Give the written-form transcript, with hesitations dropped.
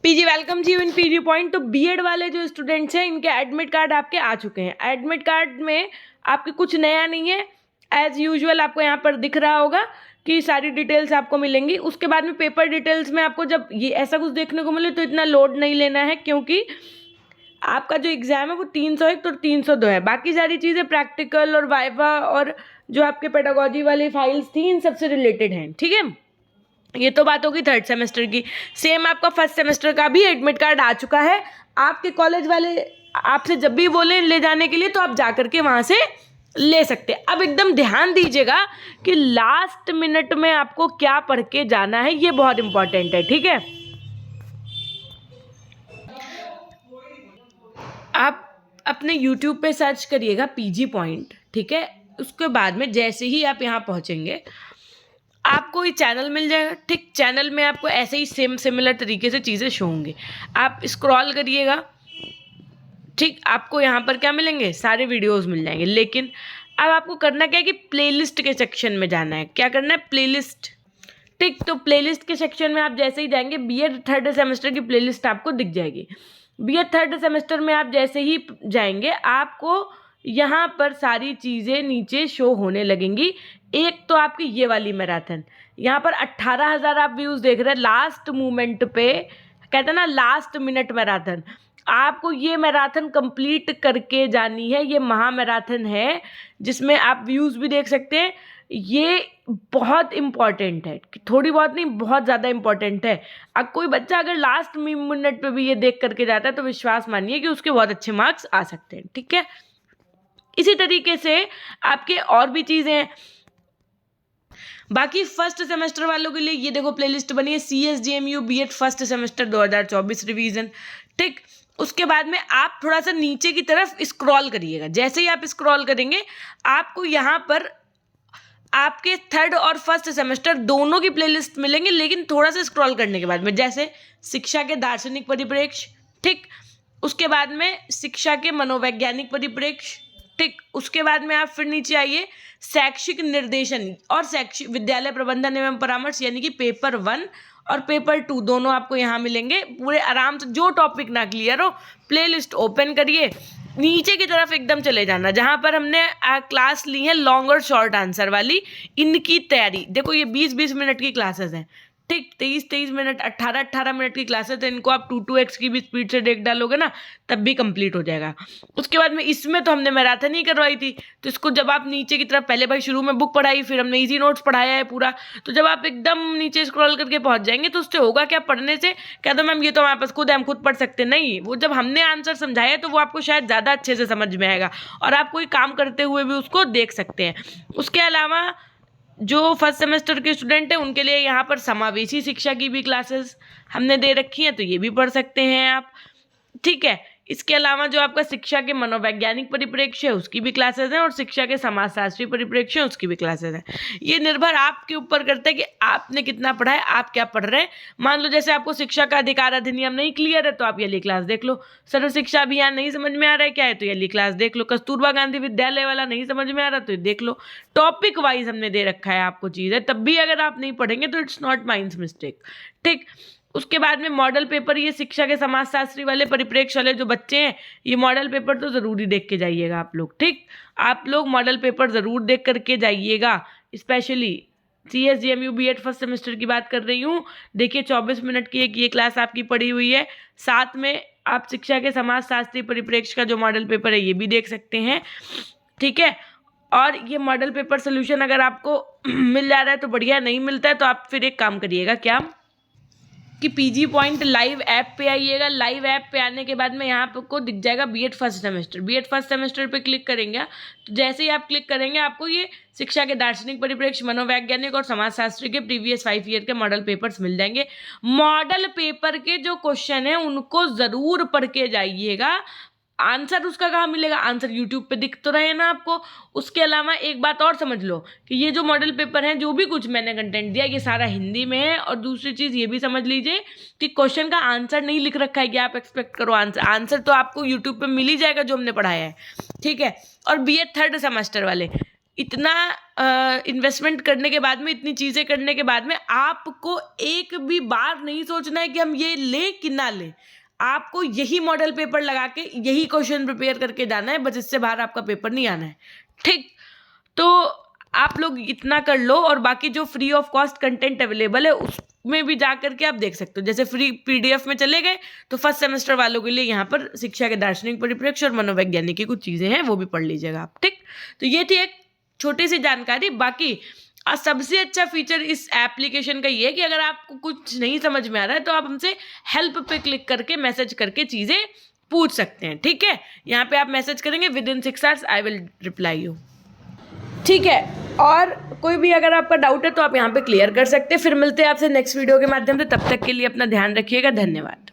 PG welcome ji in PG point. तो B Ed वाले जो स्टूडेंट्स हैं इनके एडमिट कार्ड आपके आ चुके हैं। एडमिट कार्ड में आपके कुछ नया नहीं है, एज यूजुअल आपको यहाँ पर दिख रहा होगा कि सारी डिटेल्स आपको मिलेंगी। उसके बाद में पेपर डिटेल्स में आपको जब ये ऐसा कुछ देखने को मिले तो इतना लोड नहीं लेना है, क्योंकि आपका जो एग्ज़ाम है वो 301 तो 302 है। बाकी सारी चीज़ें प्रैक्टिकल और वाइवा और जो आपके पेडागोजी वाली फाइल्स थी इन सबसे रिलेटेड हैं। ठीक है, ये तो बात होगी थर्ड सेमेस्टर की। सेम आपका फर्स्ट सेमेस्टर का भी एडमिट कार्ड आ चुका है। आपके कॉलेज वाले आपसे जब भी बोले ले जाने के लिए तो आप जा करके वहाँ से ले सकते हैं। अब एकदम ध्यान दीजिएगा कि लास्ट मिनट में आपको क्या पढ़ के जाना है, ये बहुत इंपॉर्टेंट है। ठीक है, आप अपने YouTube पे सर्च करिएगा पीजी पॉइंट। ठीक है, उसके बाद में जैसे ही आप यहाँ पहुँचेंगे आपको ये चैनल मिल जाएगा। ठीक, चैनल में आपको ऐसे ही सेम सिमिलर तरीके से चीज़ें शो होंगी। आप स्क्रॉल करिएगा, ठीक, आपको यहाँ पर क्या मिलेंगे, सारे वीडियोस मिल जाएंगे। लेकिन अब आपको करना क्या है कि प्लेलिस्ट के सेक्शन में जाना है। क्या करना है, प्लेलिस्ट। ठीक, तो प्लेलिस्ट के सेक्शन में आप जैसे ही जाएंगे बीएड थर्ड सेमेस्टर की प्लेलिस्ट आपको दिख जाएगी। बीएड थर्ड सेमेस्टर में आप जैसे ही जाएंगे आपको यहाँ पर सारी चीज़ें नीचे शो होने लगेंगी। एक तो आपकी ये वाली मैराथन, यहाँ पर 18,000 आप व्यूज़ देख रहे हैं लास्ट मोमेंट पे, कहते हैं ना लास्ट मिनट मैराथन। आपको ये मैराथन कंप्लीट करके जानी है। ये महा मैराथन है जिसमें आप व्यूज़ भी देख सकते हैं। ये बहुत इम्पॉर्टेंट है, थोड़ी बहुत नहीं, बहुत ज़्यादा इम्पॉर्टेंट है। अब कोई बच्चा अगर लास्ट मिनट पे भी ये देख करके जाता है तो विश्वास मानिए कि उसके बहुत अच्छे मार्क्स आ सकते हैं। ठीक है, इसी तरीके से आपके और भी चीज़ें हैं। बाकी फर्स्ट सेमेस्टर वालों के लिए ये देखो प्लेलिस्ट बनी है, CSJMU B Ed first semester 2024 revision. ठीक, उसके बाद में आप थोड़ा सा नीचे की तरफ स्क्रॉल करिएगा। जैसे ही आप स्क्रॉल करेंगे आपको यहाँ पर आपके थर्ड और फर्स्ट सेमेस्टर दोनों की प्लेलिस्ट मिलेंगे। लेकिन थोड़ा सा स्क्रॉल करने के बाद में जैसे शिक्षा के दार्शनिक परिप्रेक्ष्य, ठीक, उसके बाद में शिक्षा के मनोवैज्ञानिक परिप्रेक्ष्य, ठीक, उसके बाद में आप फिर नीचे आइए शैक्षिक निर्देशन और शैक्षिक विद्यालय प्रबंधन एवं परामर्श, यानी कि पेपर 1 और पेपर 2 दोनों आपको यहाँ मिलेंगे। पूरे आराम से जो टॉपिक ना क्लियर हो प्लेलिस्ट ओपन करिए, नीचे की तरफ एकदम चले जाना जहाँ पर हमने क्लास ली है लॉन्ग और शॉर्ट आंसर वाली, इनकी तैयारी देखो। ये 20-20 मिनट की क्लासेस हैं। ठीक, 23-23 मिनट 18-18 मिनट की क्लासेस है। इनको आप 2x की भी स्पीड से देख डालोगे ना तब भी कंप्लीट हो जाएगा। उसके बाद में इसमें तो हमने मैराथन ही करवाई थी, तो इसको जब आप नीचे की तरफ, पहले भाई शुरू में बुक पढ़ाई, फिर हमने इजी नोट्स पढ़ाया है पूरा, तो जब आप एकदम नीचे स्क्रॉल करके पहुंच जाएंगे तो उससे होगा क्या, पढ़ने से कह दो मैम ये तो हमारे पास खुद है, हम खुद पढ़ सकते नहीं। वो जब हमने आंसर समझाया तो वो आपको शायद ज़्यादा अच्छे से समझ में आएगा और आप कोई काम करते हुए भी उसको देख सकते हैं। उसके अलावा जो फर्स्ट सेमेस्टर के स्टूडेंट हैं उनके लिए यहाँ पर समावेशी शिक्षा की भी क्लासेस हमने दे रखी हैं, तो ये भी पढ़ सकते हैं आप। ठीक है, इसके अलावा जो आपका शिक्षा के मनोवैज्ञानिक परिप्रेक्ष्य है उसकी भी क्लासेस हैं और शिक्षा के समाजशास्त्री परिप्रेक्ष्य उसकी भी क्लासेस हैं। ये निर्भर आपके ऊपर करता है कि आपने कितना पढ़ा है, आप क्या पढ़ रहे हैं। मान लो जैसे आपको शिक्षा का अधिकार अधिनियम नहीं क्लियर है तो आप ये वाली क्लास देख लो। सर्व शिक्षा अभियान नहीं समझ में आ रहा है क्या है तो ये वाली क्लास देख लो। कस्तूरबा गांधी विद्यालय वाला नहीं समझ में आ रहा तो देख लो। टॉपिक वाइज हमने दे रखा है आपको चीज़ है, तब भी अगर आप नहीं पढ़ेंगे तो इट्स नॉट माइंस मिस्टेक। ठीक, उसके बाद में मॉडल पेपर, ये शिक्षा के समाजशास्त्री वाले परिप्रेक्ष्य वाले जो बच्चे हैं ये मॉडल पेपर तो ज़रूरी देख के जाइएगा आप लोग। ठीक, आप लोग मॉडल पेपर ज़रूर देख करके जाइएगा। Specially CSJMU B Ed first semester की बात कर रही हूँ। देखिए 24 मिनट की एक ये क्लास आपकी पड़ी हुई है, साथ में आप शिक्षा के समाजशास्त्री परिप्रेक्ष्य का जो मॉडल पेपर है ये भी देख सकते हैं। ठीक है, और ये मॉडल पेपर सोल्यूशन अगर आपको मिल जा रहा है तो बढ़िया, नहीं मिलता है तो आप फिर एक काम करिएगा क्या कि पीजी पॉइंट लाइव ऐप पे आइएगा। लाइव ऐप पे आने के बाद में यहाँ आपको दिख जाएगा B Ed first semester. B Ed first semester पे क्लिक करेंगे तो जैसे ही आप क्लिक करेंगे आपको ये शिक्षा के दार्शनिक परिप्रेक्ष्य, मनोवैज्ञानिक और समाजशास्त्री के प्रीवियस 5 ईयर के मॉडल पेपर्स मिल जाएंगे। मॉडल पेपर के जो क्वेश्चन हैं उनको ज़रूर पढ़ के जाइएगा। आंसर उसका कहाँ मिलेगा, आंसर यूट्यूब पे दिख तो रहे ना आपको। उसके अलावा एक बात और समझ लो कि ये जो मॉडल पेपर हैं, जो भी कुछ मैंने कंटेंट दिया ये सारा हिंदी में है। और दूसरी चीज़ ये भी समझ लीजिए कि क्वेश्चन का आंसर नहीं लिख रखा है कि आप एक्सपेक्ट करो आंसर तो आपको यूट्यूब पे मिल ही जाएगा जो हमने पढ़ाया है। ठीक है, और बीएड थर्ड सेमेस्टर वाले इतना इन्वेस्टमेंट करने के बाद में, इतनी चीज़ें करने के बाद में आपको एक भी बार नहीं सोचना है कि हम ये लें कि ना लें। आपको यही मॉडल पेपर लगा के यही क्वेश्चन प्रिपेयर करके जाना है, बस इससे बाहर आपका पेपर नहीं आना है। ठीक, तो आप लोग इतना कर लो, और बाकी जो free of cost content available है उसमें भी जा करके आप देख सकते हो। जैसे फ्री PDF में चले गए तो फर्स्ट सेमेस्टर वालों के लिए यहाँ पर शिक्षा के दार्शनिक परिप्रेक्ष्य और मनोवैज्ञानिक की कुछ चीज़ें हैं, वो भी पढ़ लीजिएगा आप। ठीक, तो ये थी एक छोटी सी जानकारी। बाकी सबसे अच्छा फीचर इस एप्लीकेशन का ये है कि अगर आपको कुछ नहीं समझ में आ रहा है तो आप हमसे हेल्प पे क्लिक करके मैसेज करके चीज़ें पूछ सकते हैं। ठीक है, यहाँ पे आप मैसेज करेंगे, within 6 hours I will reply you. ठीक है, और कोई भी अगर आपका डाउट है तो आप यहाँ पे क्लियर कर सकते हैं। फिर मिलते हैं आपसे नेक्स्ट वीडियो के माध्यम से, तब तक के लिए अपना ध्यान रखिएगा। धन्यवाद।